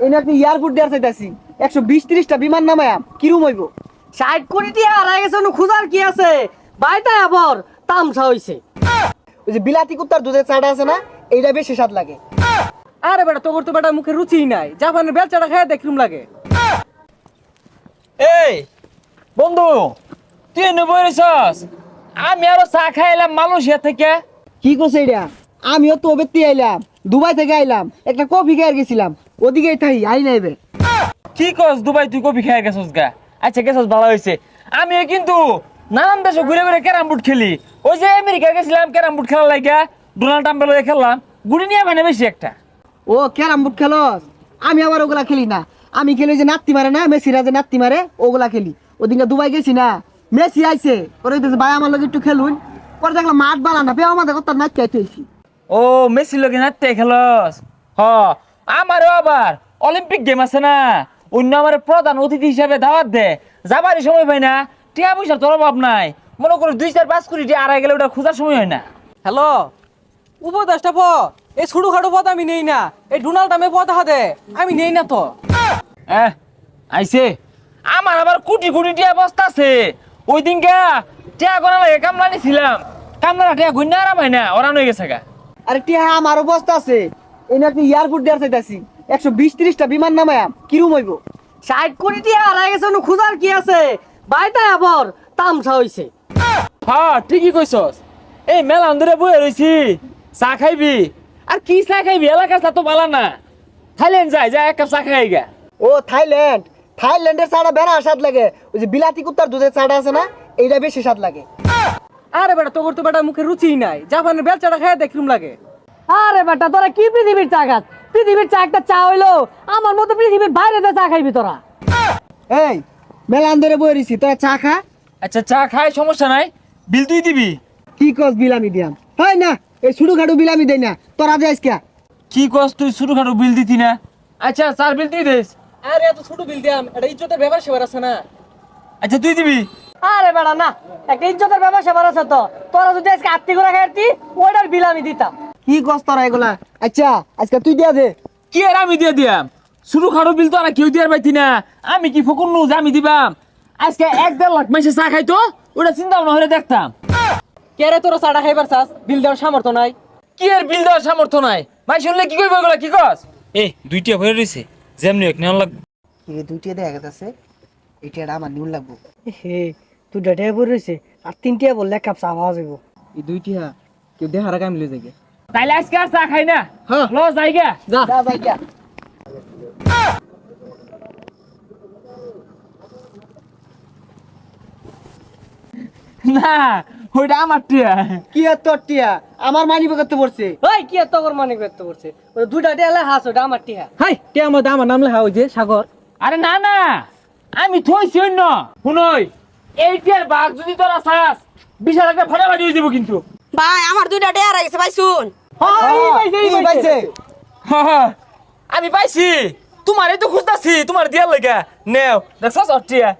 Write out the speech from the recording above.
এই নাকি এয়ারপোর্ট দেওয়ার চাইতাছি 120-30টা বিমান নামায়া কিরম হইব? 60 কোটি টাকা হারাই গেছে, খুঁজার কি আছে? বাইটা আবার তামসা হইছে। ওই যে বিলাতি কুত্তার দুধের চাটা আছে না, এইটা বেশি স্বাদ লাগে। আরে বেটা তোর তো বেটা মুখে রুচি নাই, জাপানের বেলচাটা খেয়ে দেখলুম লাগে। এই বন্ধু, তুই এনে বইরেছস? আমি আরো চা খাইলাম মালয়েশিয়া থেকে। কি করছে এটা? আমিও তো বেত্তি আইলাম, দুবাই থেকে আইলাম, একটা কফি খেয়ে গেছিলাম, ওদিকেই থাই আই নাইবে। কি কস দুবাই তুই কফি খাই গেছস গা? আচ্ছা গেছস ভালো হয়েছে। আমিও কিন্তু নানান দেশে ঘুরে ঘুরে ক্যারাম বোর্ড খেলি। ওই যে আমেরিকা গেছিলাম ক্যারাম বোর্ড খেলার লাগা, ডোনাল্ড ট্রাম্পের লগে খেললাম, গুড়ি নিয়ে মানে বেশি একটা। ও ক্যারাম বোর্ড খেলস? আমি আবার ওগুলা খেলি না, আমি খেলি যে নাত্তি মারে না, মেসিরা যে নাত্তি মারে ওগুলা খেলি। ওদিনকে দুবাই গেছি না, মেসি আইছে, পরে ভাই আমার লগে একটু খেলুন, পরে দেখলাম মাঠ বালা না, পেয়ে আমাদের কথা নাচ চাইতেছি। ও মেসির লগে নাচতে খেলস? হ, আমারও আবার অলিম্পিক গেম আছে না, অন্য আমার প্রধান অতিথি হিসাবে দাওয়াত দে, যাবারই সময় পাই না, টিয়া পয়সার তোর অভাব নাই। মনে করো 2-4-5 কোটি টিয়া আড়াই গেলে ওটা খোঁজার সময় হয় না। হ্যালো, উপদেশটা প এই ছোটো খাটো পথ আমি নেই না, এই ডোনাল্ড ট্রাম্পের পথ হাতে আমি নেই না তো। আইছে আমার আবার কোটি কোটি টিয়া বস্তা আছে। ওই দিনকা টিয়া গোনা লাগে কামলা নিছিলাম, কামলা টিয়া গুন্না আরাম হয় না, ওরান হয়ে গেছে গা। আরে টিয়া আমার অবস্থা আছে, এই নাকি এয়ারপোর্ট দেওয়ার চাইতাছি 120-30টা বিমান নামায়া কিরম হইব? 60 কোটি টাকা হারাই গেছে, খুঁজার কি আছে? বাইটা আবার তামসা হইছে। হ্যাঁ ঠিকই কইছস। এই মেলা ধরে বয়ে রইছি, চা খাইবি? আর কি চা খাইবি? এলাকার চা তো ভালো না, থাইল্যান্ড যাই এক কাপ চা খাই গা। ও থাইল্যান্ড, থাইল্যান্ডের চাটা বেড়া স্বাদ লাগে। ওই যে বিলাতি কুত্তার দুধের চাটা আছে না, এইটা বেশি স্বাদ লাগে। আরে বেটা তোর তো বেটা মুখে রুচি নাই, জাপানের বেলচাটা খেয়ে দেখলুম লাগে। আরে বেটা তোরা কি পৃথিবীর চা খাস? পৃথিবীর চা একটা চা হইলো, আমার মতো পৃথিবীর বাইরে চা খাইবি তোরা? এই মেলা ধরে বয়ে রইছি, তোরা চা খা। আচ্ছা চা খাই, সমস্যা নাই, বিল তুই দিবি। কি কস বিল আমি দিয়াম? হয় না, এই ছোটো খাটো বিল আমি দেই না, তোরা যাইস কে? কি কস তুই ছোট খাটো বিল দিতি না? আচ্ছা চার বিল তুই দিস। আরে এত ছোট বিল দিয়াম, এটা ইজ্জতের ব্যাপার সেবার আছে না। আচ্ছা তুই দিবি। আরে বেটা না, একটা ইজ্জতের ব্যবসা বাড়াছে তো। তোরা যদি আজকে আত্মি করে খাইতি, ওইটার বিল আমি দিতাম। কি কস তোরা এগুলা? আচ্ছা আজকে তুই দিয়া দে। কি আর আমি দিয়ে দিয়াম? ছোট খাটো বিল তো আর কেউ দিয়ার পাইতি না, আমি কি ফকুন নু যে আমি দিবাম? আজকে 1-1.5 লাখ মাসে চা খাইতো, ওটা চিন্তা ভাবনা হলে দেখতাম। কে রে তোরা চাটা খাইবার চাস, বিল দেওয়ার সামর্থ্য নাই? কি আর বিল দেওয়ার সামর্থ্য নাই? ভাই শুনলে কি কইব এগুলা? কি কস? দুইটা ভরে রইছে, যেমনি এক নেওয়া লাগবে। এই দুইটা দেখা গেছে, এটা আমার নিউন লাগবো। হে তুই ডেটে পড়ে রয়েছে, আর 3টা বললে এক কাপ চা পাওয়া যাবো। এই দুইটা কেউ দেখার আগে আমি লই যাই। তাইলে আজকে আর চা খাই না, হ্যাঁ। লো যাইগা। যা যা ভাই যা। না ওইটা আমার টিয়া। কি আর তোর টিয়া? আমার মানি করতে পড়ছে। ওই কি এত তোর মানে করতে করছে? ওই দুইটা দেলে হাস, ওটা আমার টিহা। হাই কে মধ্যে আমার নাম লেখা ওই যে সাগর। আরে না না, আমি থইছি অন্য। শুনই, এই টিয়ার বাঘ যদি তোরা চাস, বিশাল একটা ফাটাফাটি হয়ে যাবো কিন্তু। ভাই আমার দুইটা ডেয়ার গেছে ভাই শুন। কি পাইছে? আমি পাইছি, তোমারই তো খুঁজতাছি, তোমার দিয়ার লেগা নেও দেখছস টিয়া।